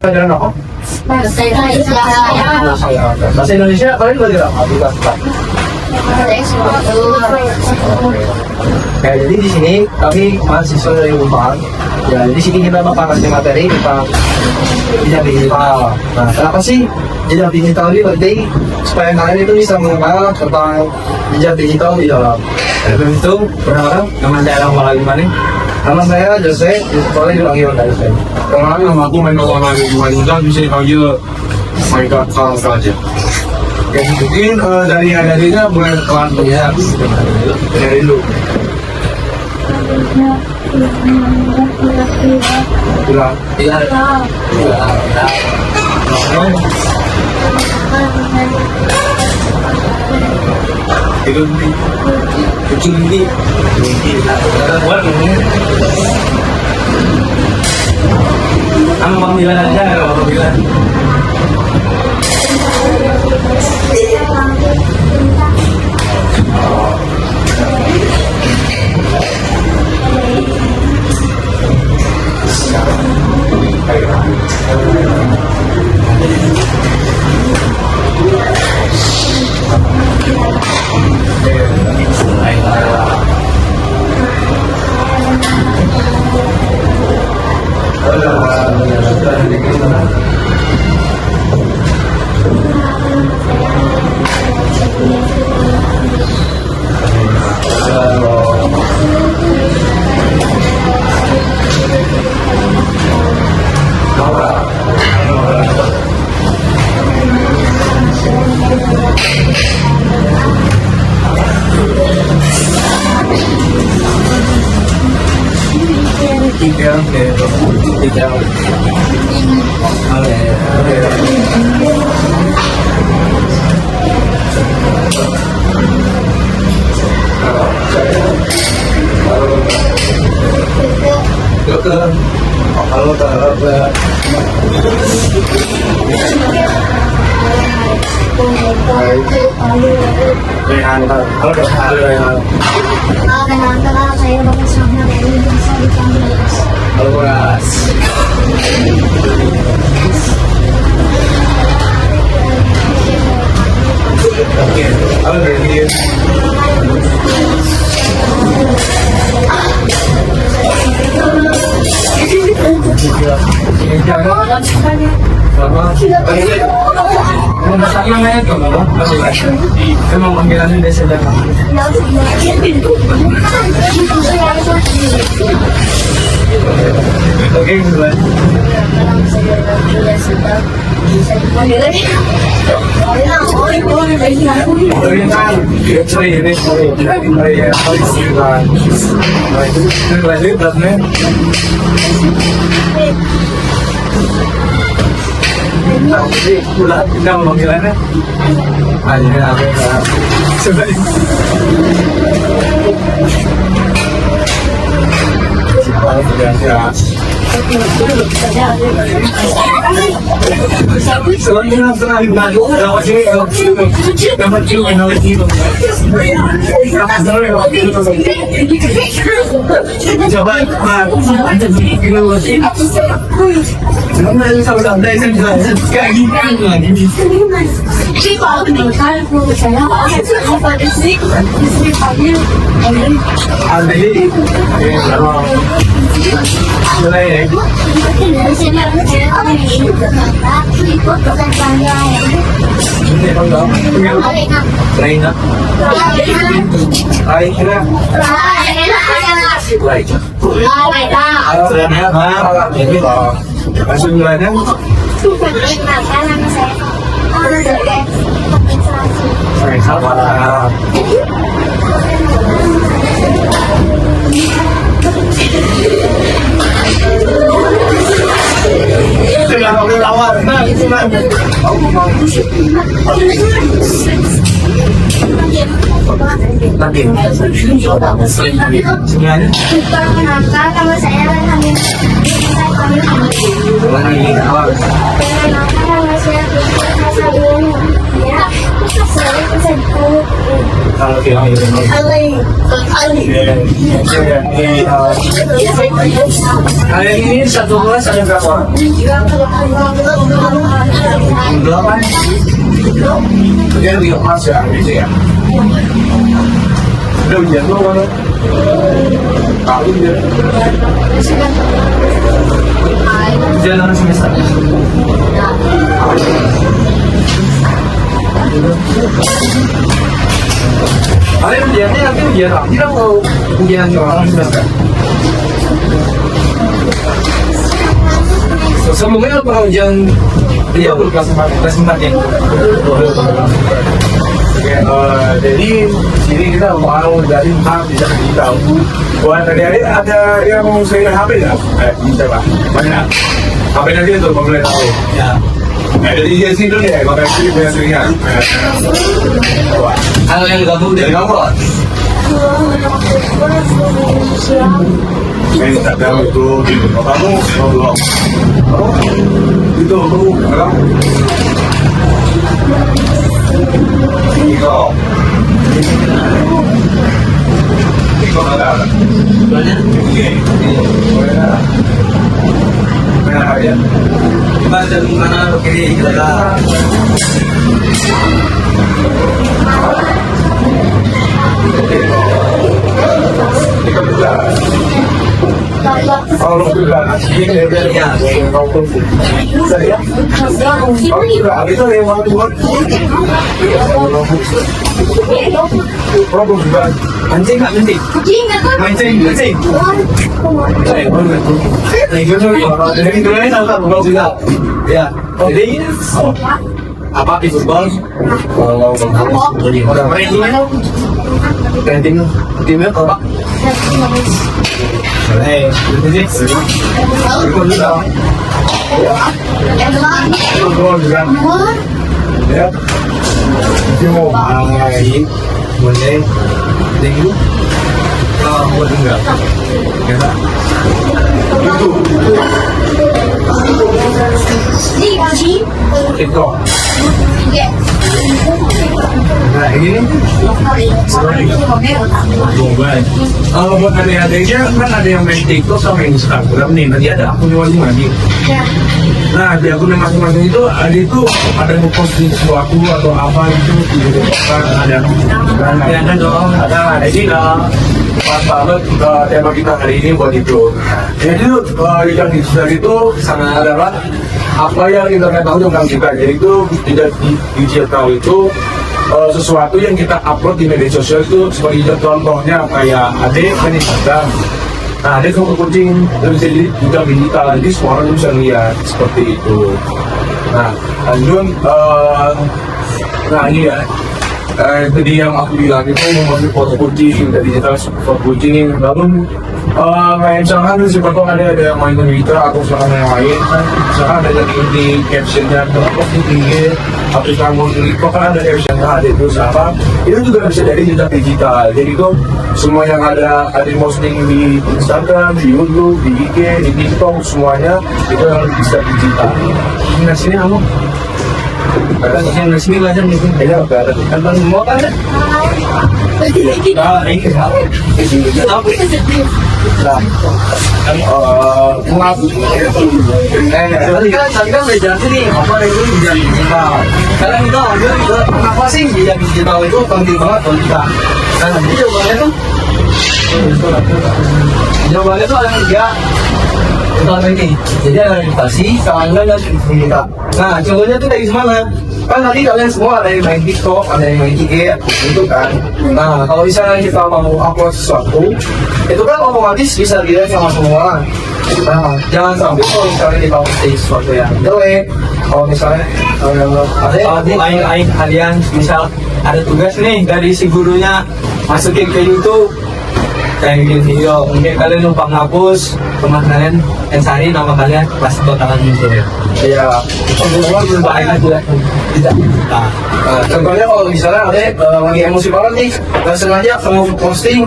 Kailan ako? Nasa Indonesia, kalian ba dira? Kaya jadi di sini kami mahasiswa dari Unpad. Ya, di sini kita mengkaji materi tentang bidang digital. Nah, kenapa sih jejak digital ini penting? Supaya kalian itu bisa mengenal tentang jejak digital di dalam. Dan itu berharap nama daerah lagi mana? Nama saya Jose, di sekolah di Lagi Honda Jose. Kenalin nama aku main lawan lagi Wanita bisa dipanggil Maika Kal saja. Oke, mungkin dari adanya mulai kelas ya. Dari dulu. Bilang, iya. Itu nih, kecil ini, buat ini. Ang panggilan aja, kalau panggilan. Tiga. Halo, emang panggilannya desa Jakarta. Oke, mulai. Pula kita panggilannya aja sudah Oke, kalian ini satu kelas ada berapa orang? 8. Dia lebih kemas ya, gitu ya. Udah ujian lo mana? Tahu dia. Jalan semester. Kalian ujiannya nanti ujian akhir atau ujian orang semester? Sebelumnya pernah ujian dia kelas 4 ya? Jadi sini kita mau dari hak bisa digital. Buat adik-adik ada yang mau saya HP nggak? Bisa pak. Banyak. HP nanti untuk boleh tahu. Ya. Jadi dia sini dulu ya. Kalau sini punya seringan. Hal yang gabung dari kamu. Ini tak tahu itu. Kamu belum. Itu kamu kalau Iko ada. Banyak. Mana aja? Mas dari mana kiri kita? Iko juga. Kalau juga ini ya. Kau pun. Saya. Kalau juga itu lewat buat. Problem juga. Anjing nggak anjing? Mancing. Dari dulu ini sama football juga. Ya. Jadi apa di football? Kalau orang main gimana? Ranting timnya apa? Hey, jadi ikut juga. Football juga. Ya. Dia mau main. Boleh. Dingin. Buat enggak? Ya. Itu. Nah, ini Buat adik-adiknya kan ada yang main TikTok sama Instagram nih, nanti ada akunnya masing-masing. Nah di akunnya masing-masing itu ada ngeposting sesuatu atau apa itu ada ya kan dong. ada ini pas banget tema kita hari ini buat itu. Jadi yang digital itu sangat adalah apa yang internet tahu tentang kita. Jadi itu tidak digital itu sesuatu yang kita upload di media sosial itu sebagai contohnya kayak adik kan Instagram. Nah adik kalau kucing itu bisa jadi juga digital, nanti semua orang bisa lihat seperti itu. Nah lanjut, nah ini ya. Tadi yang aku bilang itu memiliki foto kucing, dari digital foto kucing, lalu misalkan seperti ada yang main Twitter atau misalkan yang lain, misalkan ada yang di captionnya atau di IG, atau kamu itu kan ada captionnya ada itu apa, itu juga bisa dari jejak digital. Jadi itu semua yang ada posting di Instagram, di YouTube, di IG, di TikTok semuanya itu yang bisa digital. Nah sini kamu. Yang di sini belajar nih. Iya, ada. Kan mau kan? Ah, ini apa? Tadi kan udah jelasin nih apa itu digital digital. Karena kita ambil kenapa sih digital itu penting banget kalau kita. Kan nanti jawabannya tuh ada tiga. Pertama ini, jadi ada meditasi, keanggaran dan cerita. Nah, contohnya tuh dari mana? Kan tadi kalian semua ada yang main TikTok, ada yang main IG, gitu kan. Nah, kalau misalnya kita mau upload sesuatu, itu kan otomatis bisa dilihat sama semua orang. Nah, jangan sampai kalau misalnya kita posting sesuatu yang jelek, kalau misalnya ada kalian misal ada tugas nih dari si gurunya masukin ke YouTube. kayak video mungkin kalian lupa menghapus rumah kalian yang cari nama kalian pasti bakalan muncul. Iya. Semua berbahaya juga tidak. Contohnya kalau misalnya ada lagi emosi banget nih, nggak sengaja kamu posting,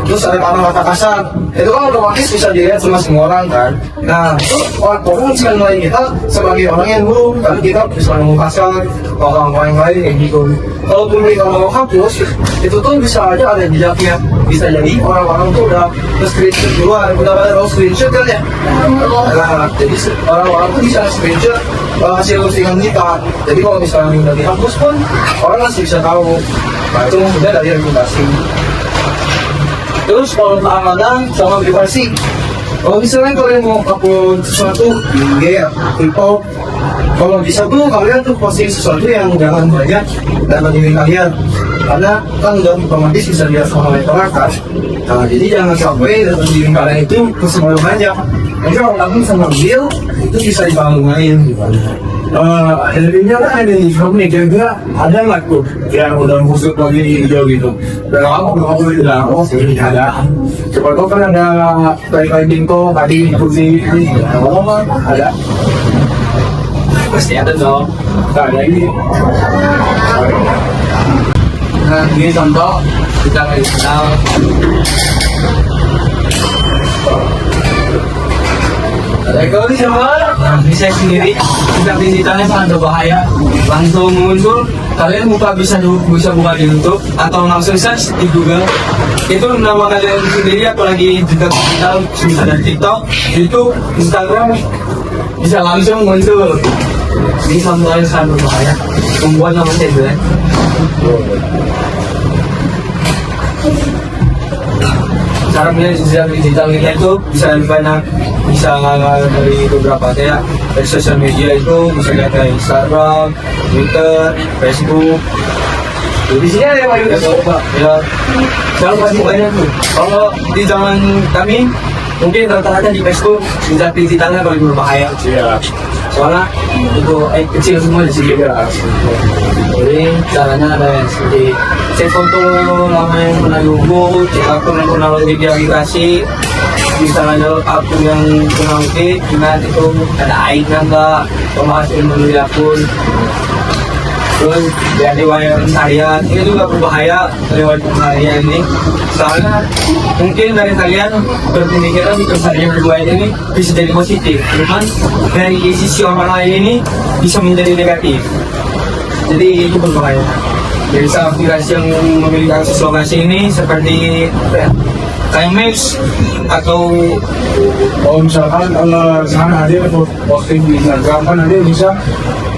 terus ada kata-kata kasar, itu kan otomatis bisa dilihat sama semua orang kan. Nah, itu orang bisa nilai kita sebagai orang yang buruk, kan kita bisa ngomong kasar, orang lain kayak gitu. Kalaupun kita mau hapus, itu tuh bisa aja ada jejaknya. Bisa jadi orang-orang tuh udah screenshot duluan, udah pada tahu screenshot kan ya. Nah, jadi orang-orang tuh bisa screenshot hasil postingan kita. Jadi kalau misalnya udah dihapus pun orang masih bisa tahu. Nah itu udah dari rekomendasi. Terus kalau keamanan sama privasi, kalau misalnya kalian mau upload sesuatu di IG ya, TikTok, kalau bisa tuh kalian tuh posting sesuatu yang jangan banyak dan diri kalian, karena kan udah otomatis bisa dilihat sama orang kan. Nah jadi jangan sampai data diri kalian itu ke semua banyak. Nanti kalau kamu bisa ngambil, itu bisa dibangun gitu. Jadinya kan ada di film nih, kira-kira ada nggak tuh yang udah khusus lagi hijau gitu? Dan aku bilang, oh ini ada. Coba tuh kan ada kayak bingko tadi kursi ini, ada. Pasti ada dong. Nah, ada ini. Nah ini contoh kita nggak kenal. Kalau di sana, nah, bisa sendiri kita digitalnya sangat berbahaya. Langsung muncul, kalian bisa buka di YouTube atau langsung search di Google. Itu nama kalian sendiri, apalagi digital, bisa dari TikTok, YouTube, Instagram, bisa langsung muncul. Ini sampai sangat berbahaya. Membuat nama saya jelek. Cara belajar digital kita itu bisa dari banyak, bisa dari beberapa kayak dari sosial media itu bisa dari Instagram, Twitter, Facebook. Di sini ada yang banyak ya. Kalau masih banyak tuh. Kalau di zaman kami mungkin rata-rata di Facebook digitalnya paling berbahaya. Iya. Soalnya itu kecil semua di sini. Jadi caranya ada yang seperti cek foto lama yang pernah nunggu, cek akun yang pernah login di aplikasi, misalnya akun yang pernah login, ingat itu ada aibnya enggak, pemasukan melalui akun. Terus dari wayar pencarian ini juga berbahaya lewat pencarian ini. Soalnya mungkin dari kalian berpemikiran pencarian kedua ini bisa jadi positif, cuman dari sisi orang lain ini bisa menjadi negatif. Jadi itu berbahaya. Jadi aplikasi yang memiliki akses lokasi ini seperti kayak Maps atau misalkan sana ada posting di Instagram kan ada bisa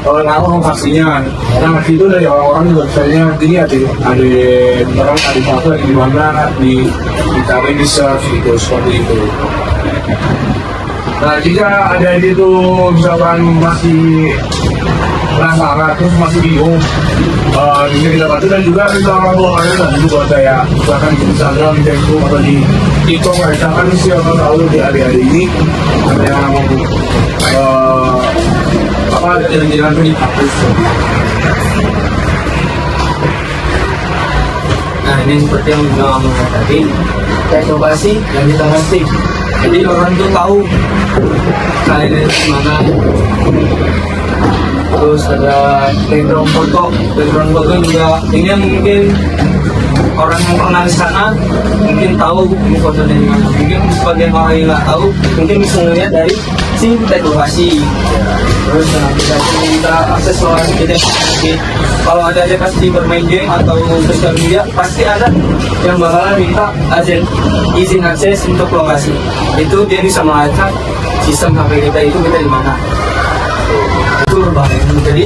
nama lokasinya. Nah itu dari orang-orang juga misalnya ini ada orang ada foto di mana dicari di search gitu seperti itu. Nah jika ada itu misalkan masih penasaran terus masih bingung, bisa kita bantu. Dan juga kita orang ada juga kayak misalkan di Instagram, di Facebook atau di TikTok, misalkan siapa tahu di hari-hari ini ada yang mau ada jalan-jalan dihapus. nah ini seperti yang bilang tadi, kayak coba sih yang kita ngerti. Jadi orang tuh tahu kalian dari mana. Terus ada background foto juga ini yang mungkin orang yang pernah di sana mungkin tahu ini foto dari mana. Mungkin sebagian orang yang nggak tahu mungkin bisa melihat dari sini kita lokasi. Terus kita akses lokasi kita. Kalau ada pasti bermain game atau sosial media pasti ada yang bakalan minta izin akses untuk lokasi. Itu dia bisa melacak sistem HP kita itu kita di mana. Itu berbahaya. Jadi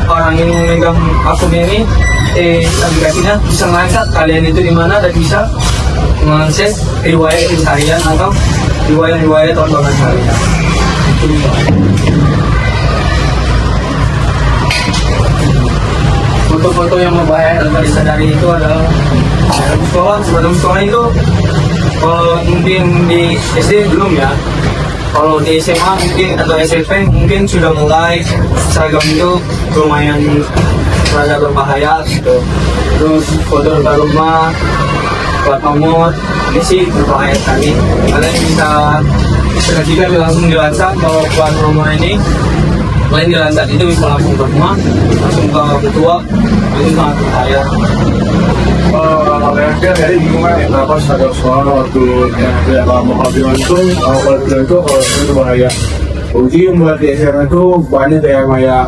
orang yang memegang akun ini aplikasinya bisa melacak kalian itu di mana dan bisa mengakses riwayat pencarian atau riwayat tontonan kalian. Itu berbahaya. Foto-foto yang berbahaya tanpa disadari itu adalah sebelum sekolah itu kalau mungkin di SD belum ya. Kalau di SMA mungkin atau SMP mungkin sudah mulai seragam itu lumayan rada berbahaya gitu. Terus foto depan rumah plat nomor ini sih berbahaya sekali. Kalian bisa jika langsung dilacak bahwa plat nomor ini selain dilacak itu bisa langsung ke rumah, langsung ke ketua, itu sangat berbahaya. Mereka dari lingkungan ya, kenapa ada suara waktu yang tidak lama mobil itu, kalau itu bahaya. Mungkin buat di SMA itu banyak yang kayak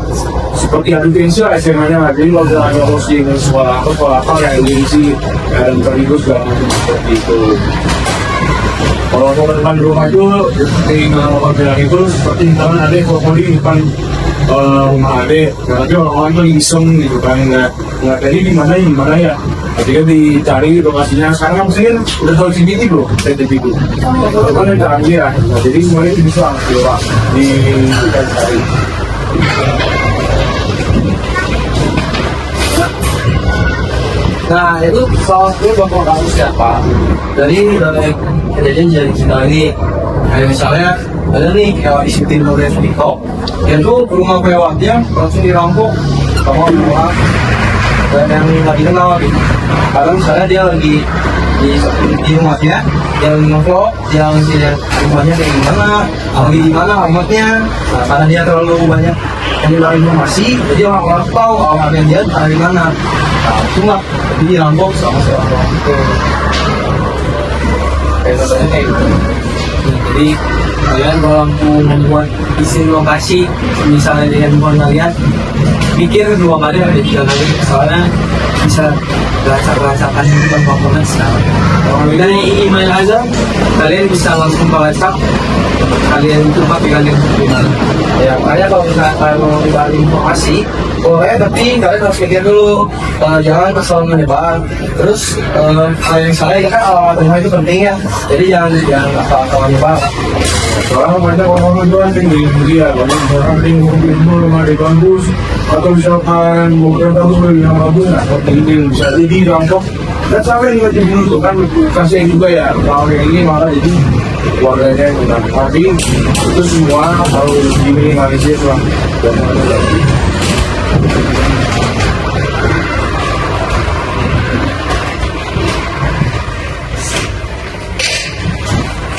seperti adu tensi lah SMA-nya. Jadi kalau ada hosting sekolah apa yang gengsi dan terlibat segala macam seperti itu. Kalau depan rumah itu seperti kalau bilang itu seperti misalnya ada kokoli di depan rumah ada, tapi orang-orang itu iseng gitu kan nggak tadi di mana ya. Ketika dicari lokasinya sekarang mungkin udah tahu CCTV bro, CCTV itu. Kan ada canggih ya. Nah, jadi semuanya itu bisa kita cari. Nah itu salah satu bapak kamu siapa? Dari kejadian jadi kita ini, kayak misalnya ada nih kayak disiplin oleh TikTok, dia tuh ke rumah pewatnya langsung dirampok sama orang dan yang lagi kenal gitu. Karena misalnya dia lagi di rumahnya, dia lagi ngevlog, dia ngasih lihat rumahnya kayak gimana, lagi di mana alamatnya. Nah, karena dia terlalu banyak yang bilang informasi, jadi orang-orang tahu alamatnya dia ada di mana. Nah, cuma jadi dirampok sama seorang itu. Kayak contohnya kayak gitu. Jadi kalian kalau mau membuat isi lokasi misalnya di handphone kalian, pikir 2 kali atau 3 kali, soalnya bisa beracak-beracakan di depan komponen sekarang. Dari email aja kalian bisa langsung melacak kalian tempat kalian berguna. Ya makanya kalau misalnya kalian mau dibagi informasi boleh, tapi kalian harus mikir dulu, jangan kesal menyebar. Terus kayak misalnya kan alamat rumah itu penting ya, jadi jangan asal menyebar. Orang banyak orang jual tinggi dia, banyak orang tinggi rumah di kampus atau misalkan bukan kampus yang bagus, atau tinggi bisa jadi rampok. Dan sampai juga dibunuh kan kasihan juga ya, kalau yang ini malah jadi keluarganya yang udah mati. Itu semua harus diminimalisir lah.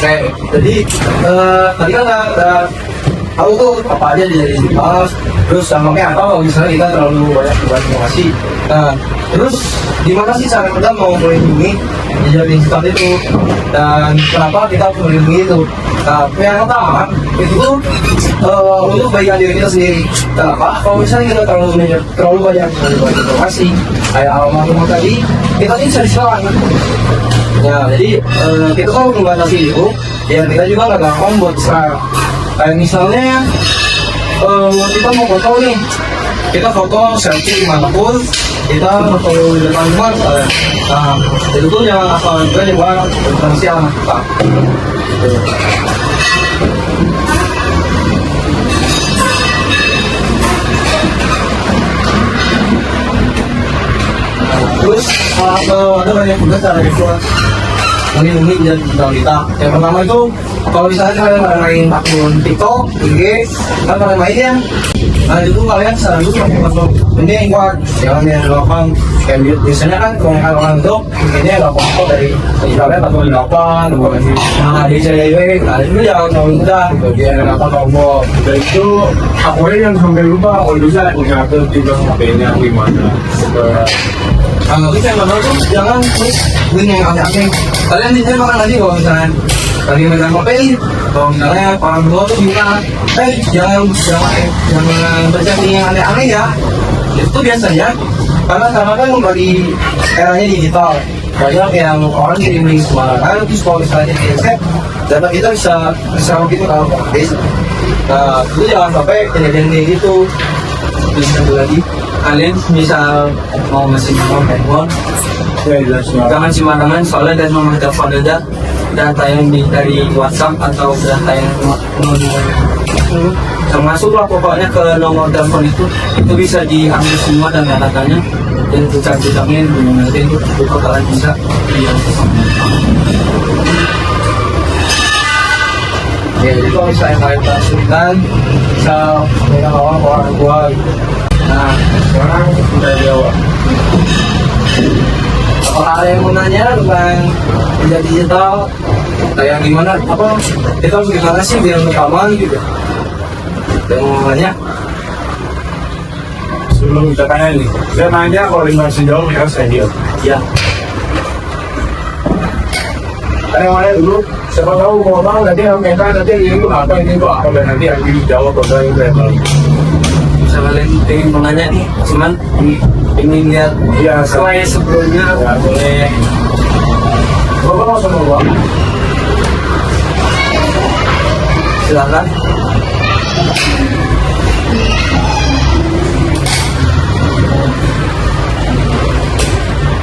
Oke, jadi tadi kan udah tahu tuh apa aja jadi dibahas, terus sama kayak apa kalau misalnya kita terlalu banyak informasi. Nah, terus gimana sih cara kita mau melindungi jejak digital itu, dan kenapa kita harus melindungi itu? Nah, yang pertama itu tuh untuk kebaikan diri kita sendiri. Kenapa? Kalau misalnya kita terlalu banyak informasi kayak alamat rumah tadi, kita ini bisa diserang. Ya, jadi kita kalau membatasi itu, ya kita juga nggak gampang buat diserang. Kayak misalnya kita mau foto nih, kita foto selfie dimanapun, kita foto di depan rumah. Nah, itu tuh yang asal kita juga informasi anak kita. Terus ada banyak juga cara kita melindungi jejak digital kita. Yang pertama itu kalau misalnya kalian main akun TikTok, IG, kan kalian mainnya, nah itu kalian saran dulu ini yang kuat, jangan yang gampang kayak biasanya kan kebanyakan orang itu ini gampang kok dari misalnya 48, nah di CIW, nah itu jangan terlalu mudah, dia kenapa tombol. Dan itu aku yang sampai lupa kalau bisa punya akun tiga HP-nya gimana. Nah, tapi yang mana tuh jangan klik link yang aneh-aneh. Kalian di makan lagi kalau misalnya lagi megang HP, kalau misalnya orang tua tuh gimana? Jangan baca link yang aneh-aneh ya. Itu biasanya karena sekarang kan lagi eranya digital. Banyak yang orang kirim link sembarangan, terus kalau misalnya di accept, data kita bisa gitu kalau habis. Nah, itu jangan sampai kejadian kayak gitu. Terus satu lagi, kalian misal mau ngasih nomor handphone, jangan sembarangan, soalnya dari nomor telepon ada data yang dari WhatsApp atau data yang termasuklah pokoknya ke nomor telepon itu bisa diambil semua dan datanya dan jejak-jejaknya nanti itu kalian bisa Ya, jadi kalau misalnya kalian kesulitan, bisa megang orang tua gitu. Nah, sekarang udah jawab. Apakah ada yang mau nanya tentang kita kayak gimana apa kita harus gimana sih biar rekaman gitu dan banyak. Sebelum kita tanya nih, saya nanya kalau lima sejauh ya saya diam. Ya Ada yang mana dulu? Siapa tahu mau tahu nanti yang mereka nanti ini itu apa dan nanti yang dijawab orang yang level. bisa kalian pengen menanya nih, cuman ingin lihat Iya, slide sebelumnya Ya, boleh. Bapak mau sama gua? Silakan.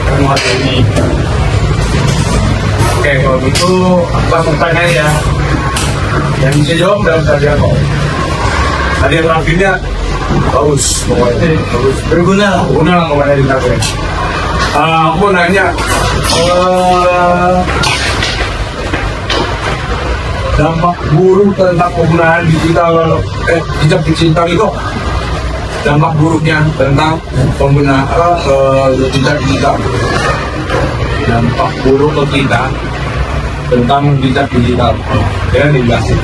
Kamu ada ini. Oke, kalau gitu langsung tanya ya. Yang bisa jawab dalam saja kok. Tadi yang terakhirnya bagus, pokoknya bagus. Berguna. Berguna lah kemana di belakang. Aku mau nanya, dampak buruk tentang penggunaan digital, jejak digital itu, dampak buruknya tentang penggunaan jejak digital. Dampak buruk ke kita tentang jejak digital. Ya, dijelasin.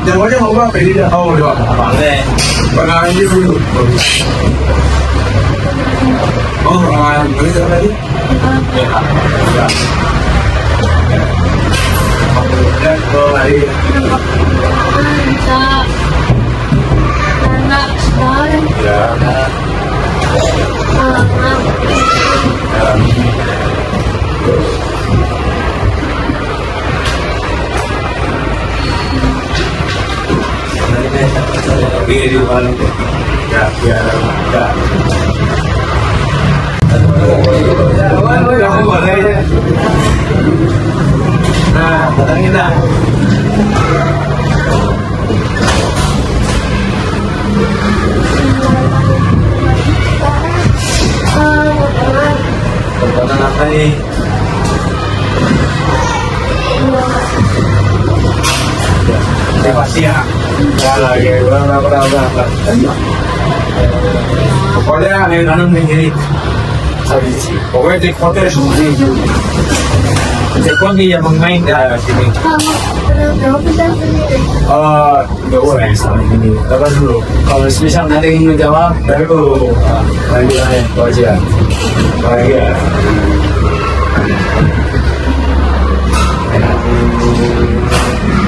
Jawabannya mau apa? Tidak. Oh, udah apa? Boleh. Pernah aja dulu. Oh, pernah beli tadi? Ya. Ya. Ya, lari. Ya. Ini di mana? Ya, ya, ya. Nah, datang kita. Tontonan apa nih? Pasti ya. Ya lagi, berapa. Pokoknya yang nanam di sini. Pokoknya di hotel sini. Jepang dia yang main Ya, sini. Nggak boleh sama ini. Dapat dulu. kalau misal ada yang menjawab, Dari dulu. Lagi lain, aja. Lagi ya.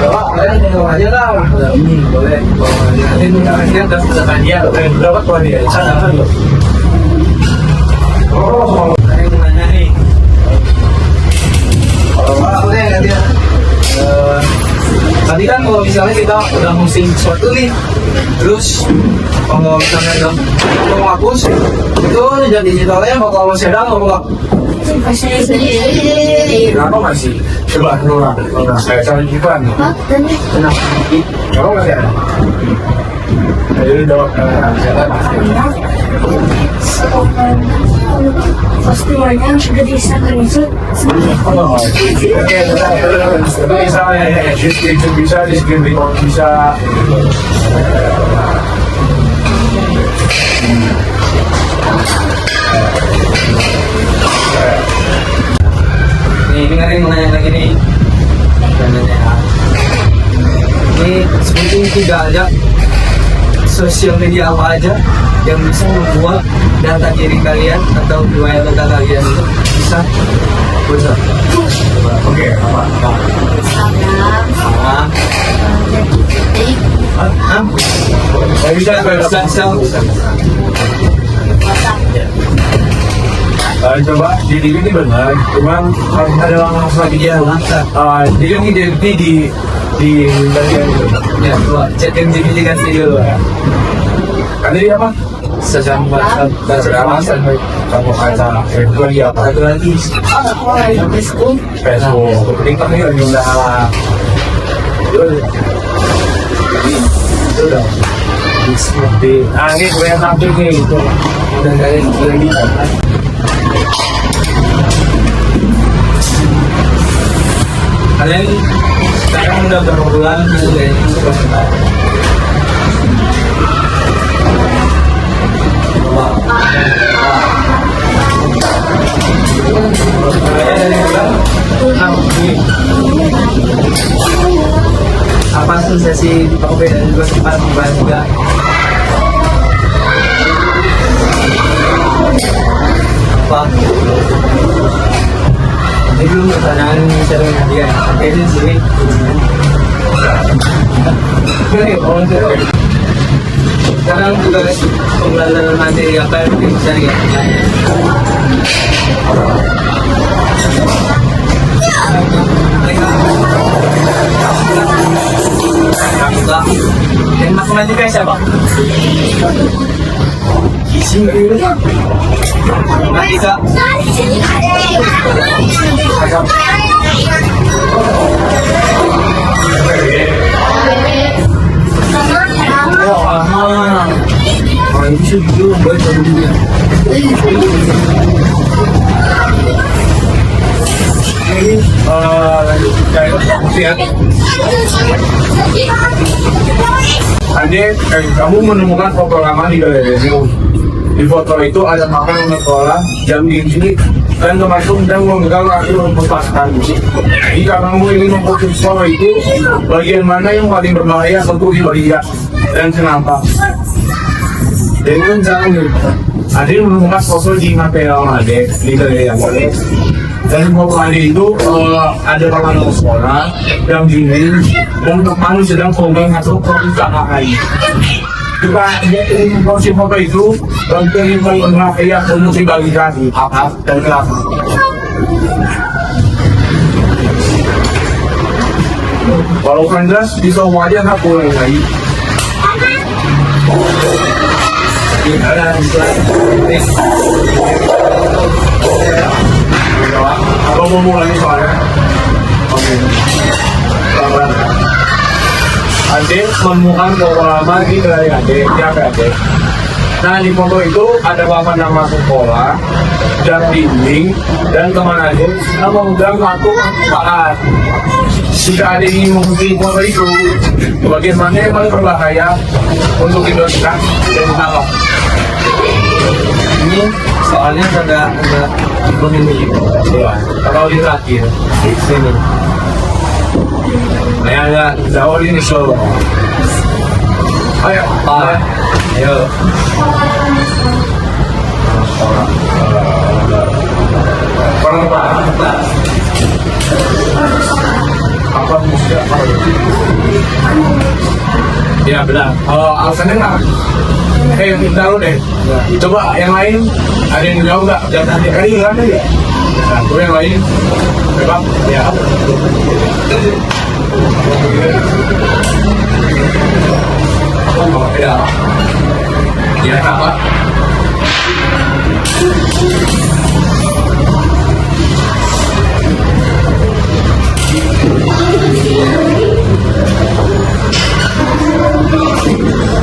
Bapak, kalian tengok aja lah. Boleh. Nanti nanti ada sudah dia. Berapa tuh dia? Sana kan lo. Oh, Ada yang nanya nih. Boleh nanti. Tadi kan kalau misalnya kita udah hosting sesuatu nih, terus kalau misalnya udah mau menghapus, itu jadi digitalnya bakal masih ada nggak bakal? kenapa masih? Coba Nora. Saya cari Ivan. Kenapa? Kamu masih ada? Jadi jawab saya pasti. Customernya sudah bisa kerja Oh, oke, bisa ya, itu bisa di screen record bisa. Nih, ini ada yang nanya lagi nih. Nanya. Ini seperti tidak ada sosial media apa aja yang bisa membuat data diri kalian atau riwayat data kalian itu bisa bocor. Oke, apa? Instagram, Ah, detik, ah, Bisa. WhatsApp. Coba di TV ini benar, cuman harus ada langsung lagi dia. Jadi ini di bagian itu. ya, coba cek yang GPT kasih dulu. Karena dia apa? Sejam WhatsApp, Kamu kata itu lagi apa? satu lagi. Facebook, Facebook. TikTok ini lagi udah. Itu udah. Ini gue yang tampil nih itu. Dan kalian lagi. Kalian sekarang udah berapa bulan sudah ini sudah banyak juga. Apa? Ini belum pertanyaan sering dia. Ini sini. Sekarang juga pembelajaran materi apa yang bisa ya? Yang matematika siapa? Isi nggak Matematika. Orang itu juga baca dulu. Ini lanjut ya. Adik, kamu menemukan foto lama di galerium. Di foto itu ada makan sekolah, jam dinding, dan termasuk dan memegang akhir melepaskan musik. Jika kamu ingin memfoto sekolah itu, bagian mana yang paling berbahaya untuk dilihat dan kenapa? Dengan jangan lupa, Adik menemukan foto di material Adik di galerium. Dan foto Adik itu ada makan sekolah, jam dinding, dan teman sedang komen atau perpustakaan. Juga porsi foto itu bagi yang untuk dibagikan apa dan kenapa. Kalau kandas bisa wajar nggak boleh lagi. Kalau mau mulai soalnya, oke. Sabar. Adik menemukan foto lama di galeri Adik, siapa Adik? Nah di foto itu ada papan nama sekolah, jam dinding, dan teman Adik yang memegang kartu perpustakaan. Jika Adik ingin mengikuti foto itu, bagaimana yang paling berbahaya untuk dibagikan dan kenapa? Ini soalnya ada pemilih. Ya, kalau di terakhir, Di sini. ada jauh ini solo. Ayo, Pak. Ayo. orang apa? Apa musik apa? Ya benar. Alasannya nggak? Bentar lu deh. Coba yang lain ada yang jauh nggak? Jangan ada kali nggak ada ya. Nah, coba yang lain. Coba ya. Oh, ya. Ya apa?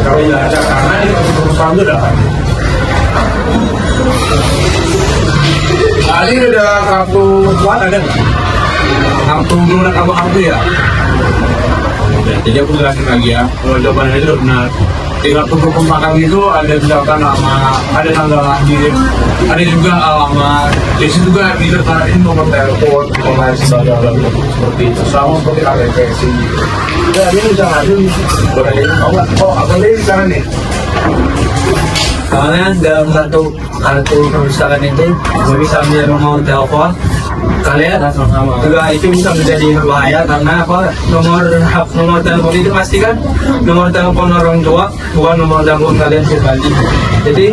Kalau tidak ada karena ini perusahaan itu dapat. Tadi ada kartu kuat ada nggak? Kartu lunak kamu kartu ya? Jadi aku jelasin lagi ya. Kalau jawabannya itu benar. Di kartu perpustakaan itu ada misalkan nama, ada tanggal lahir, ada juga alamat. Di situ juga ditertarain nomor telepon, informasi seperti itu. Sama seperti KTP sih. Ya ini bisa ngadu. Oh, apa lagi di sana nih? Soalnya dalam kartu perpustakaan itu bisa menjadi nomor telepon kalian juga itu bisa menjadi berbahaya karena apa nomor telepon itu pasti kan nomor telepon orang tua bukan nomor telepon kalian pribadi. Jadi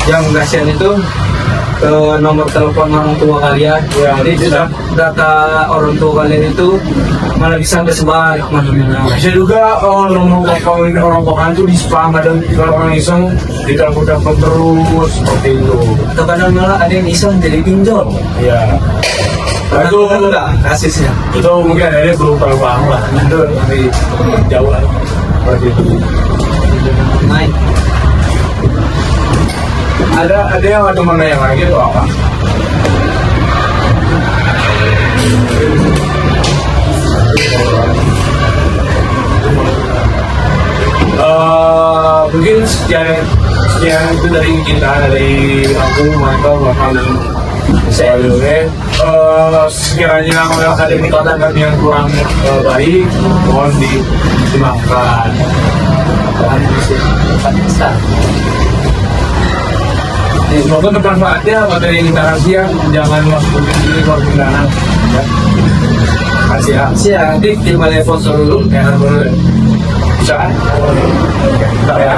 yang kasihan itu nomor telepon orang tua kalian ya, jadi sudah data orang tua kalian itu malah bisa tersebar kemana-mana. Bisa juga nomor telepon orang tua itu di spam, ada orang iseng ditelepon terus seperti itu. Atau kadang malah ada yang iseng jadi pinjol. Iya. Nah, itu enggak kasusnya. itu mungkin ada belum terlalu paham lah. Itu dari jauh lah seperti itu. Naik. Ada yang ada mana yang lagi atau apa? Mungkin sekian itu dari kita, dari aku, Michael, Bapak dan saya Lure. Sekiranya ada kata-kata yang kurang baik, mohon dimaafkan. Pakistan. Semoga bermanfaatnya materi yang kita kasih ya. Jangan masuk ini kalau tinggalan. Ya. Kasih ya. Siya, di telepon dulu. Ya, boleh. Bisa kan? Bentar ya.